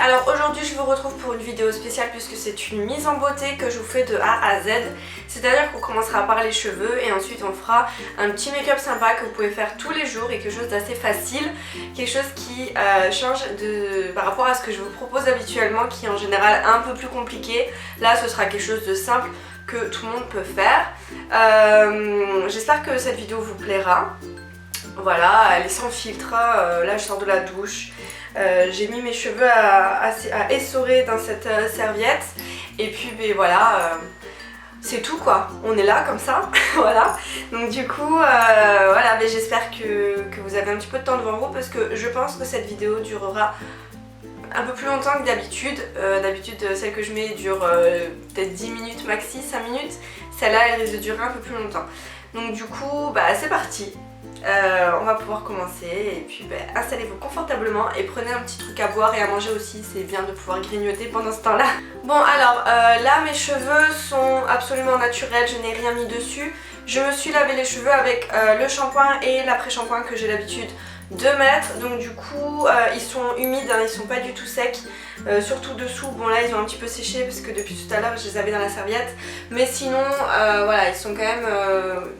alors aujourd'hui je vous retrouve pour une vidéo spéciale puisque c'est une mise en beauté que je vous fais de A à Z. C'est-à-dire qu'on commencera par les cheveux et ensuite on fera un petit make-up sympa que vous pouvez faire tous les jours et quelque chose d'assez facile. Quelque chose qui change par rapport à ce que je vous propose habituellement, qui est en général un peu plus compliqué. Là ce sera quelque chose de simple que tout le monde peut faire. J'espère que cette vidéo vous plaira. Voilà, elle est sans filtre, là je sors de la douche. J'ai mis mes cheveux à essorer dans cette serviette. Et puis ben, voilà, c'est tout quoi, on est là comme ça. Voilà, donc du coup voilà, ben, j'espère que vous avez un petit peu de temps devant vous, parce que je pense que cette vidéo durera un peu plus longtemps que d'habitude. D'habitude celle que je mets dure peut-être 10 minutes maxi, 5 minutes. Celle-là elle risque de durer un peu plus longtemps. Donc du coup bah, c'est parti. On va pouvoir commencer et puis ben, installez-vous confortablement et prenez un petit truc à boire et à manger aussi, c'est bien de pouvoir grignoter pendant ce temps-là. Bon alors là mes cheveux sont absolument naturels, je n'ai rien mis dessus. Je me suis lavé les cheveux avec le shampoing et l'après-shampoing que j'ai l'habitude de mettre. Donc du coup ils sont humides, hein, ils sont pas du tout secs, surtout dessous. Bon là ils ont un petit peu séché parce que depuis tout à l'heure je les avais dans la serviette, mais sinon voilà, ils sont quand même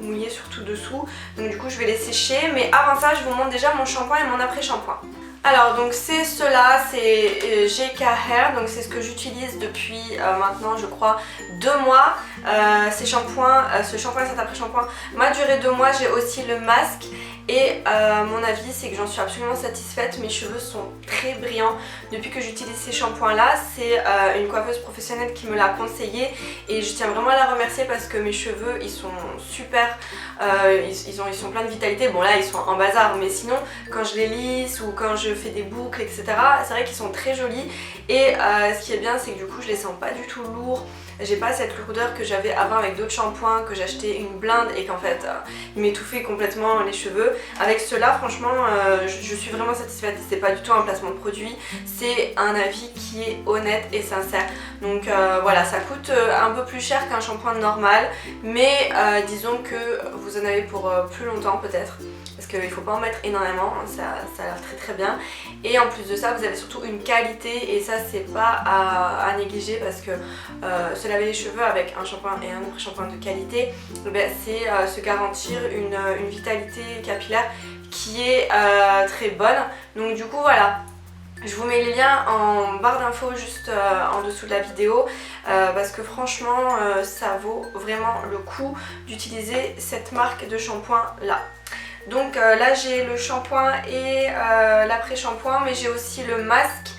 mouillés surtout dessous. Donc du coup je vais les sécher, mais avant ça je vous montre déjà mon shampoing et mon après-shampoing. Alors donc c'est cela, c'est GK Hair, donc c'est ce que j'utilise depuis maintenant je crois 2 mois. Ce shampoing et cet après-shampoing m'a duré 2 mois. J'ai aussi le masque et mon avis c'est que j'en suis absolument satisfaite. Mes cheveux sont très brillants depuis que j'utilise ces shampoings là. C'est une coiffeuse professionnelle qui me l'a conseillé et je tiens vraiment à la remercier parce que mes cheveux ils sont super, ils sont pleins de vitalité. Bon là ils sont en bazar, mais sinon quand je les lisse ou quand je fais des boucles etc, c'est vrai qu'ils sont très jolis. Et ce qui est bien c'est que du coup je les sens pas du tout lourds. J'ai pas cette lourdeur que j'avais avant avec d'autres shampoings que j'achetais une blinde et qu'en fait ils m'étouffaient complètement les cheveux. Avec ceux-là franchement je suis vraiment satisfaite. C'est pas du tout un placement de produit, c'est un avis qui est honnête et sincère. Donc voilà, ça coûte un peu plus cher qu'un shampoing normal, mais disons que vous en avez pour plus longtemps peut-être, parce qu'il ne faut pas en mettre énormément, ça a l'air très très bien. Et en plus de ça vous avez surtout une qualité, et ça c'est pas à négliger, parce que se laver les cheveux avec un shampoing et un après-shampoing de qualité, ben, c'est se garantir une vitalité capillaire qui est très bonne. Donc du coup voilà, je vous mets les liens en barre d'infos juste en dessous de la vidéo, parce que franchement ça vaut vraiment le coup d'utiliser cette marque de shampoing là. Donc là j'ai le shampoing et l'après-shampoing, mais j'ai aussi le masque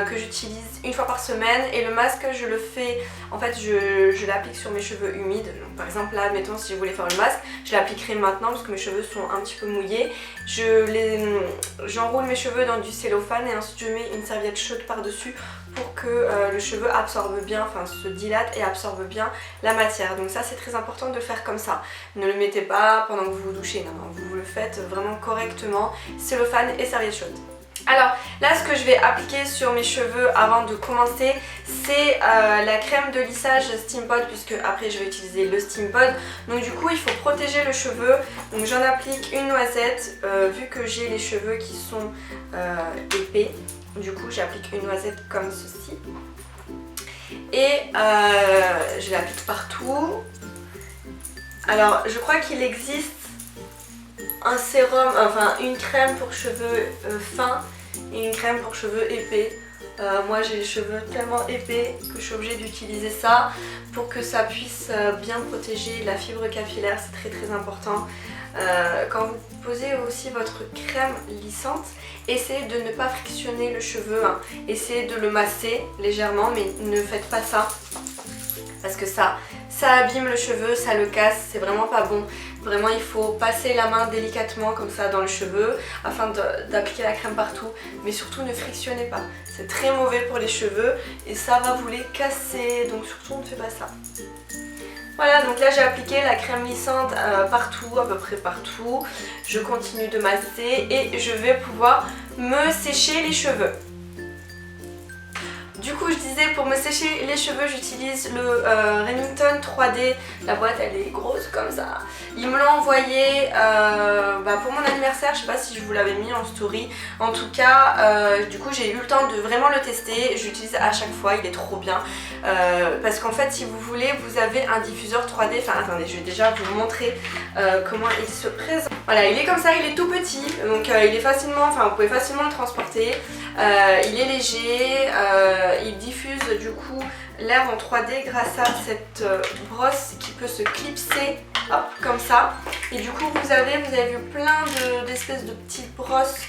que j'utilise une fois par semaine. Et le masque je le fais, en fait je l'applique sur mes cheveux humides. Donc, par exemple là admettons si je voulais faire le masque, je l'appliquerai maintenant parce que mes cheveux sont un petit peu mouillés. J'enroule mes cheveux dans du cellophane et ensuite je mets une serviette chaude par dessus pour que le cheveu absorbe bien, enfin se dilate et absorbe bien la matière. Donc ça c'est très important de le faire comme ça. Ne le mettez pas pendant que vous vous douchez, non, non, vous le faites vraiment correctement, cellophane et serviette chaude. Alors là ce que je vais appliquer sur mes cheveux avant de commencer, c'est la crème de lissage Steampod, puisque après je vais utiliser le Steampod. Donc du coup il faut protéger le cheveu, donc j'en applique une noisette, vu que j'ai les cheveux qui sont épais. Du coup j'applique une noisette comme ceci et je l'applique partout. Alors je crois qu'il existe un sérum, enfin une crème pour cheveux fins et une crème pour cheveux épais. Moi j'ai les cheveux tellement épais que je suis obligée d'utiliser ça pour que ça puisse bien protéger la fibre capillaire, c'est très très important. Quand vous posez aussi votre crème lissante, essayez de ne pas frictionner le cheveu, hein. Essayez de le masser légèrement, mais ne faites pas ça parce que ça abîme le cheveu, ça le casse, c'est vraiment pas bon. Vraiment il faut passer la main délicatement comme ça dans le cheveu afin d'appliquer la crème partout, mais surtout ne frictionnez pas, c'est très mauvais pour les cheveux et ça va vous les casser, donc surtout ne faites pas ça. Voilà, donc là j'ai appliqué la crème lissante partout, à peu près partout. Je continue de masser et je vais pouvoir me sécher les cheveux. Du coup je disais, pour me sécher les cheveux j'utilise le Remington 3D. La boîte elle est grosse comme ça. Ils me l'ont envoyé pour mon anniversaire, je sais pas si je vous l'avais mis en story. En tout cas du coup j'ai eu le temps de vraiment le tester. J'utilise à chaque fois, il est trop bien. Parce qu'en fait si vous voulez vous avez un diffuseur 3D. Enfin attendez, je vais déjà vous montrer comment il se présente. Voilà, il est comme ça, il est tout petit. Donc il est facilement, enfin vous pouvez facilement le transporter. Il est léger, il diffuse du coup l'air en 3D grâce à cette brosse qui peut se clipser, hop, comme ça. Et du coup vous avez vu plein d'espèces de petites brosses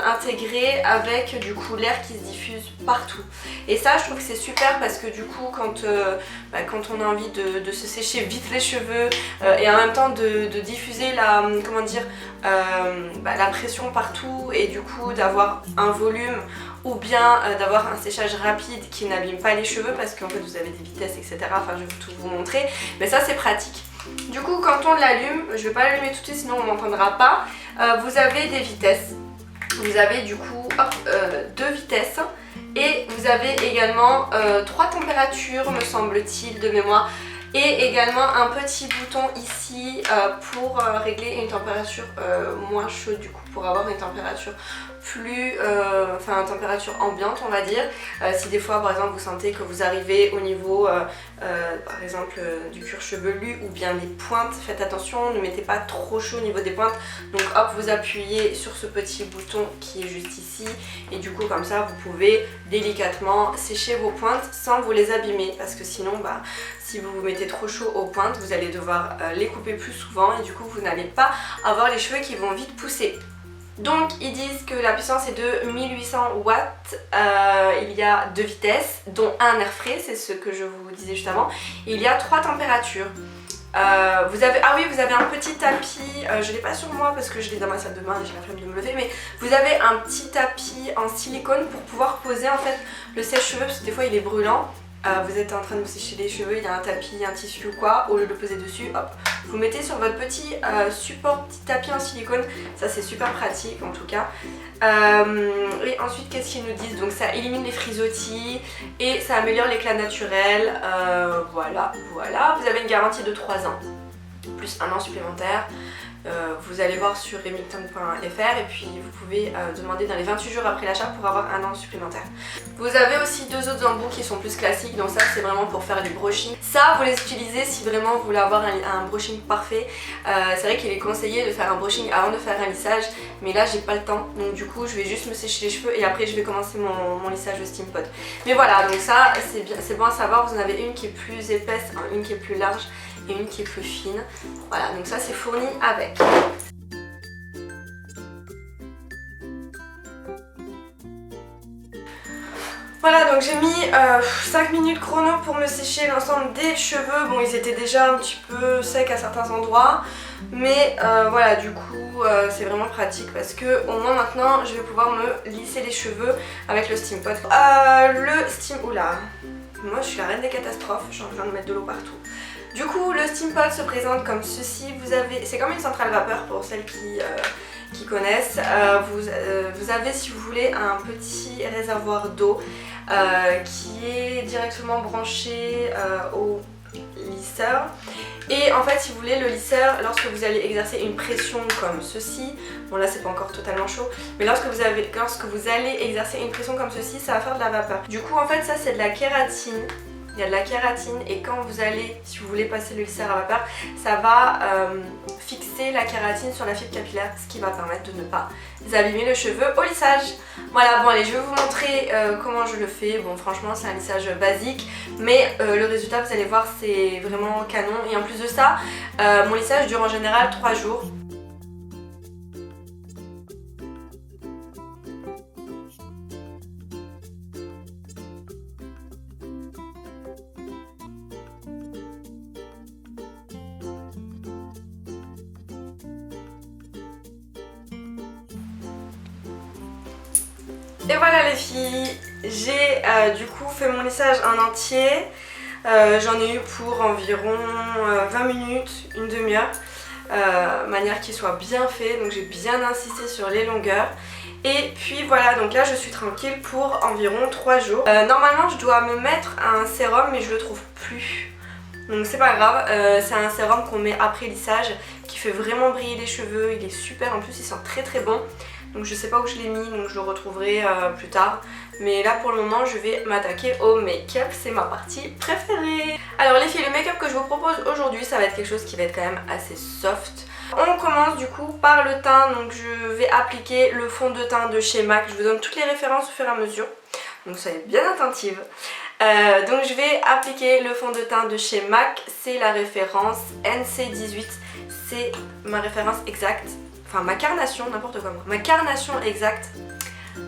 intégrées avec du coup l'air qui se diffuse partout. Et ça je trouve que c'est super parce que du coup quand on a envie de se sécher vite les cheveux et en même temps de diffuser la, comment dire, la pression partout et du coup d'avoir un volume ou bien d'avoir un séchage rapide qui n'abîme pas les cheveux parce qu'en fait vous avez des vitesses etc. Enfin je vais tout vous montrer, mais ça c'est pratique. Du coup quand on l'allume, je vais pas l'allumer tout de suite sinon on m'entendra pas, vous avez des vitesses. Vous avez du coup 2 vitesses et vous avez également 3 températures me semble-t-il de mémoire. Et également un petit bouton ici pour régler une température moins chaude du coup, pour avoir une température plus, une température ambiante on va dire. Si des fois par exemple vous sentez que vous arrivez au niveau par exemple du cuir chevelu ou bien des pointes, faites attention, ne mettez pas trop chaud au niveau des pointes. Donc hop, vous appuyez sur ce petit bouton qui est juste ici et du coup comme ça vous pouvez délicatement sécher vos pointes sans vous les abîmer parce que sinon si vous vous mettez trop chaud aux pointes, vous allez devoir les couper plus souvent et du coup vous n'allez pas avoir les cheveux qui vont vite pousser. Donc ils disent que la puissance est de 1800 watts, il y a 2 vitesses dont un air frais, c'est ce que je vous disais juste avant, et il y a 3 températures. Vous avez un petit tapis, je l'ai pas sur moi parce que je l'ai dans ma salle de bain et j'ai la flemme de me lever, mais vous avez un petit tapis en silicone pour pouvoir poser en fait le sèche-cheveux parce que des fois il est brûlant. Vous êtes en train de vous sécher les cheveux, il y a un tapis, un tissu ou quoi, au lieu de le poser dessus, hop, vous mettez sur votre petit support, petit tapis en silicone, ça c'est super pratique en tout cas. Et ensuite qu'est-ce qu'ils nous disent? Donc ça élimine les frisottis et ça améliore l'éclat naturel, voilà, vous avez une garantie de 3 ans, plus 1 an supplémentaire. Vous allez voir sur remington.fr et puis vous pouvez demander dans les 28 jours après l'achat pour avoir 1 an supplémentaire. Vous avez aussi 2 autres embouts qui sont plus classiques, donc ça c'est vraiment pour faire du brushing. Ça vous les utilisez si vraiment vous voulez avoir un brushing parfait. C'est vrai qu'il est conseillé de faire un brushing avant de faire un lissage, mais là j'ai pas le temps, donc du coup je vais juste me sécher les cheveux et après je vais commencer mon lissage au steam pot. Mais voilà, donc ça c'est bon à savoir, vous en avez une qui est plus épaisse, une qui est plus large et une qui est plus fine. Voilà, donc ça c'est fourni avec. Voilà, donc j'ai mis 5 minutes chrono pour me sécher l'ensemble des cheveux. Bon, ils étaient déjà un petit peu secs à certains endroits, mais voilà, du coup c'est vraiment pratique parce que au moins maintenant je vais pouvoir me lisser les cheveux avec le steam pot. Oula, moi je suis la reine des catastrophes, j'ai envie de mettre de l'eau partout. Du coup le steam pot se présente comme ceci. C'est comme une centrale vapeur pour celles qui connaissent. Vous avez, si vous voulez, un petit réservoir d'eau qui est directement branché au lisseur. Et en fait, si vous voulez, le lisseur, lorsque vous allez exercer une pression comme ceci, bon là c'est pas encore totalement chaud, mais lorsque vous allez exercer une pression comme ceci, ça va faire de la vapeur. Du coup en fait ça c'est de la kératine. Il y a de la kératine et quand vous allez, si vous voulez passer le lisseur à vapeur, ça va fixer la kératine sur la fibre capillaire, ce qui va permettre de ne pas abîmer le cheveu au lissage. Voilà, bon allez, je vais vous montrer comment je le fais. Bon franchement c'est un lissage basique, mais le résultat vous allez voir c'est vraiment canon. Et en plus de ça, mon lissage dure en général 3 jours. Et voilà les filles, j'ai du coup fait mon lissage en entier. J'en ai eu pour environ 20 minutes, une demi-heure, manière qu'il soit bien fait, donc j'ai bien insisté sur les longueurs. Et puis voilà, donc là je suis tranquille pour environ 3 jours. Normalement je dois me mettre un sérum mais je le trouve plus. Donc c'est pas grave, c'est un sérum qu'on met après lissage qui fait vraiment briller les cheveux, il est super, en plus il sent très très bon. Donc je sais pas où je l'ai mis, donc je le retrouverai plus tard. Mais là pour le moment je vais m'attaquer au make-up, c'est ma partie préférée. Alors les filles, le make-up que je vous propose aujourd'hui ça va être quelque chose qui va être quand même assez soft. On commence du coup par le teint, donc je vais appliquer le fond de teint de chez MAC. Je vous donne toutes les références au fur et à mesure, donc soyez bien attentive. Donc je vais appliquer le fond de teint de chez MAC, c'est la référence NC18, c'est ma référence exacte, enfin ma carnation, n'importe quoi, ma carnation exacte.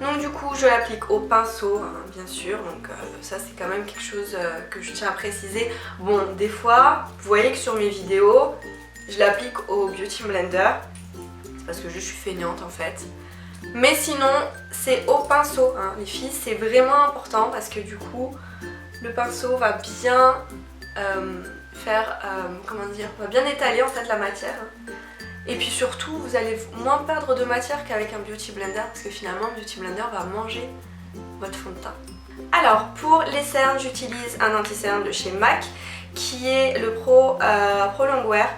Donc du coup je l'applique au pinceau, hein, bien sûr, donc ça c'est quand même quelque chose que je tiens à préciser. Bon, des fois, vous voyez que sur mes vidéos, je l'applique au Beauty Blender, c'est parce que je suis feignante en fait. Mais sinon, c'est au pinceau, hein, les filles, c'est vraiment important parce que du coup, le pinceau va bien va bien étaler en fait la matière. Hein. Et puis surtout, vous allez moins perdre de matière qu'avec un Beauty Blender parce que finalement, le Beauty Blender va manger votre fond de teint. Alors, pour les cernes, j'utilise un anti-cerne de chez MAC qui est le Pro Longwear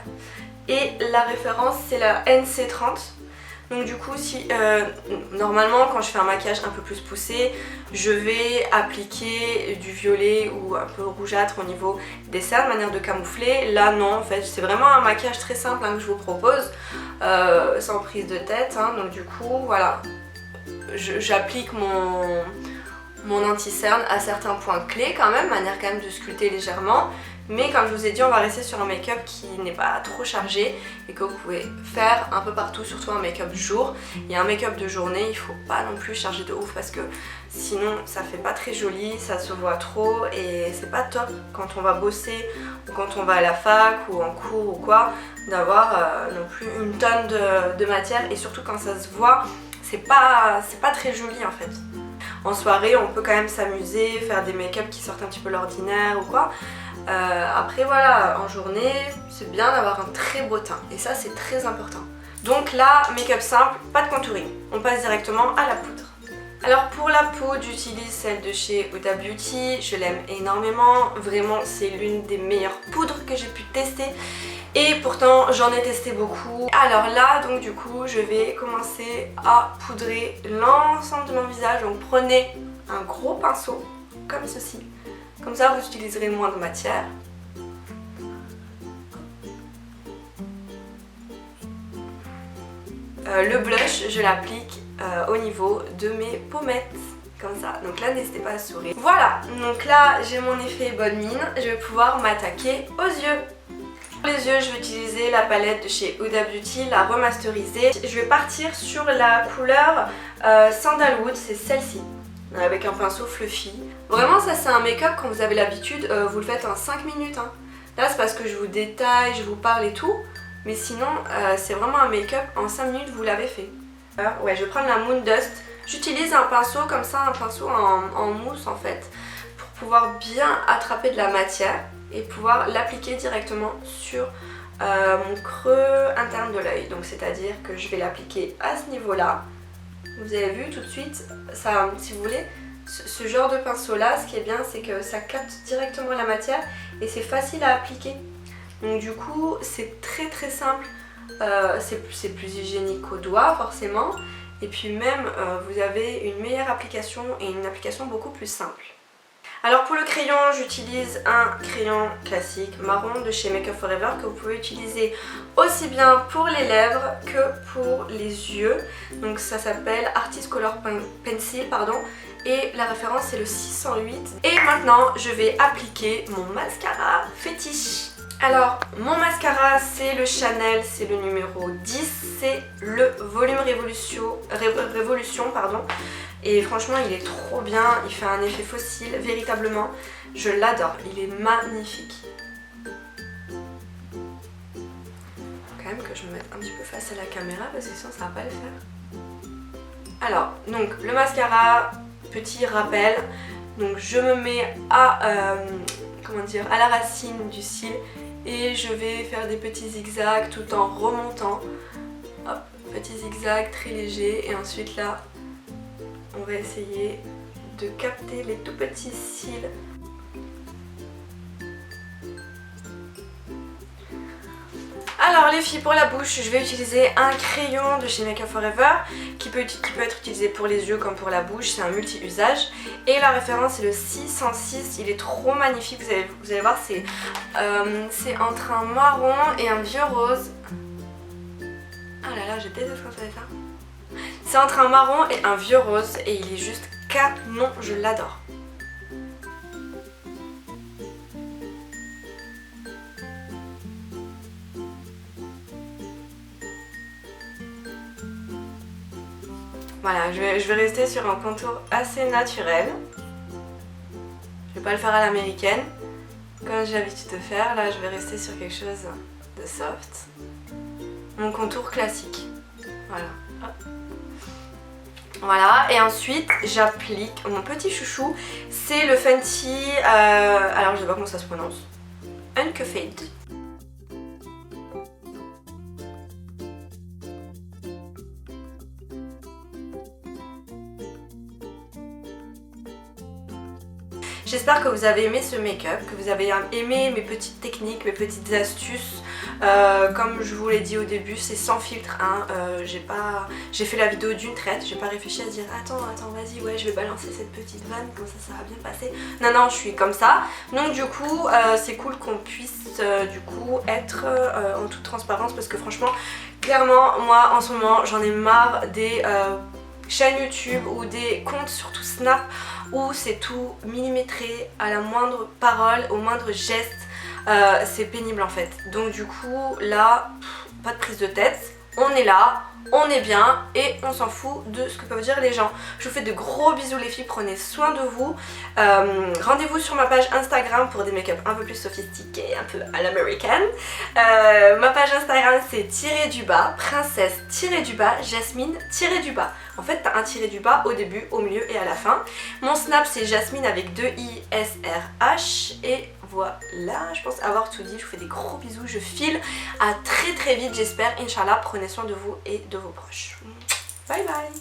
et la référence c'est la NC30. Donc du coup, normalement quand je fais un maquillage un peu plus poussé, je vais appliquer du violet ou un peu rougeâtre au niveau des cernes, manière de camoufler. Là non, en fait c'est vraiment un maquillage très simple hein, que je vous propose, sans prise de tête. Hein. Donc du coup voilà, j'applique mon anti-cerne à certains points clés quand même, manière quand même de sculpter légèrement. Mais comme je vous ai dit, on va rester sur un make-up qui n'est pas trop chargé et que vous pouvez faire un peu partout, surtout un make-up jour. Et un make-up de journée, il faut pas non plus charger de ouf parce que sinon ça fait pas très joli, ça se voit trop et c'est pas top quand on va bosser ou quand on va à la fac ou en cours ou quoi, d'avoir non plus une tonne de matière et surtout quand ça se voit, c'est pas très joli en fait. En soirée, on peut quand même s'amuser, faire des make-up qui sortent un petit peu l'ordinaire ou quoi. Après voilà, en journée, c'est bien d'avoir un très beau teint et ça c'est très important. Donc là, make-up simple, pas de contouring, on passe directement à la poudre. Alors pour la poudre, j'utilise celle de chez Huda Beauty, je l'aime énormément, vraiment c'est l'une des meilleures poudres que j'ai pu tester. Et pourtant j'en ai testé beaucoup. Alors là donc du coup je vais commencer à poudrer l'ensemble de mon visage. Donc prenez un gros pinceau comme ceci. Comme ça vous utiliserez moins de matière. Le blush je l'applique au niveau de mes pommettes. Comme ça, donc là n'hésitez pas à sourire. Voilà, donc là j'ai mon effet bonne mine. Je vais pouvoir m'attaquer aux yeux. Pour les yeux, je vais utiliser la palette de chez Huda Beauty, la remasterisée. Je vais partir sur la couleur Sandalwood, c'est celle-ci, avec un pinceau fluffy. Vraiment, ça c'est un make-up, quand vous avez l'habitude, vous le faites en 5 minutes. Hein. Là, c'est parce que je vous détaille, je vous parle et tout. Mais sinon, c'est vraiment un make-up, en 5 minutes, vous l'avez fait. Ouais, je vais prendre la Moon Dust. J'utilise un pinceau comme ça, un pinceau en mousse en fait, pour pouvoir bien attraper de la matière et pouvoir l'appliquer directement sur mon creux interne de l'œil. Donc c'est-à-dire que je vais l'appliquer à ce niveau-là. Vous avez vu tout de suite, ça, si vous voulez, ce genre de pinceau là, ce qui est bien c'est que ça capte directement la matière et c'est facile à appliquer. Donc du coup c'est très très simple, c'est plus hygiénique qu'au doigt forcément. Et puis même vous avez une meilleure application et une application beaucoup plus simple. Alors pour le crayon, j'utilise un crayon classique marron de chez Make Up For Ever que vous pouvez utiliser aussi bien pour les lèvres que pour les yeux. Donc ça s'appelle Artist Color Pencil, pardon, et la référence c'est le 608. Et maintenant je vais appliquer mon mascara fétiche. Alors mon mascara c'est le Chanel, c'est le numéro 10, c'est le volume Révolution, pardon. Et franchement il est trop bien, il fait un effet fossile, véritablement, je l'adore, il est magnifique. Faut quand même que je me mette un petit peu face à la caméra parce que sinon ça va pas le faire. Alors, donc le mascara, petit rappel, donc je me mets à la racine du cil et je vais faire des petits zigzags tout en remontant. Hop, petit zigzag très léger et ensuite là on va essayer de capter les tout petits cils. Alors les filles, pour la bouche, je vais utiliser un crayon de chez Make Up For Ever qui peut être utilisé pour les yeux comme pour la bouche, c'est un multi-usage. Et la référence c'est le 606, il est trop magnifique, vous allez voir, c'est entre un marron et un vieux rose. Ah là là, je déteste quand ça fait ça. C'est entre un marron et un vieux rose et il est juste canon, je l'adore. Voilà, je vais rester sur un contour assez naturel. Je vais pas le faire à l'américaine, comme j'ai l'habitude de faire. Là, je vais rester sur quelque chose de soft. Mon contour classique. Voilà. Hop. Voilà, et ensuite j'applique mon petit chouchou. C'est le Fenty, alors je sais pas comment ça se prononce. Uncoiffed. J'espère que vous avez aimé ce make-up, que vous avez aimé mes petites techniques, mes petites astuces. Comme je vous l'ai dit au début, c'est sans filtre, hein. J'ai fait la vidéo d'une traite, j'ai pas réfléchi à dire attends vas-y, ouais je vais balancer cette petite vanne, comme ça va bien passer. Non, je suis comme ça. Donc du coup c'est cool qu'on puisse du coup être en toute transparence, parce que franchement, clairement moi en ce moment j'en ai marre des chaînes YouTube ou des comptes surtout Snap où c'est tout millimétré à la moindre parole, au moindre geste. C'est pénible en fait. Donc du coup là, pas de prise de tête, on est là, on est bien et on s'en fout de ce que peuvent dire les gens. Je vous fais de gros bisous les filles, prenez soin de vous. Rendez-vous sur ma page Instagram pour des make-up un peu plus sophistiqués, un peu à l'américaine. Ma page Instagram c'est _, princesse _, Jasmine _. En fait t'as un tiré du bas au début, au milieu et à la fin. Mon Snap c'est Jasmine avec 2 I S R H et voilà, je pense avoir tout dit. Je vous fais des gros bisous, je file à très vite j'espère, Inch'Allah. Prenez soin de vous et de vos proches. Bye bye.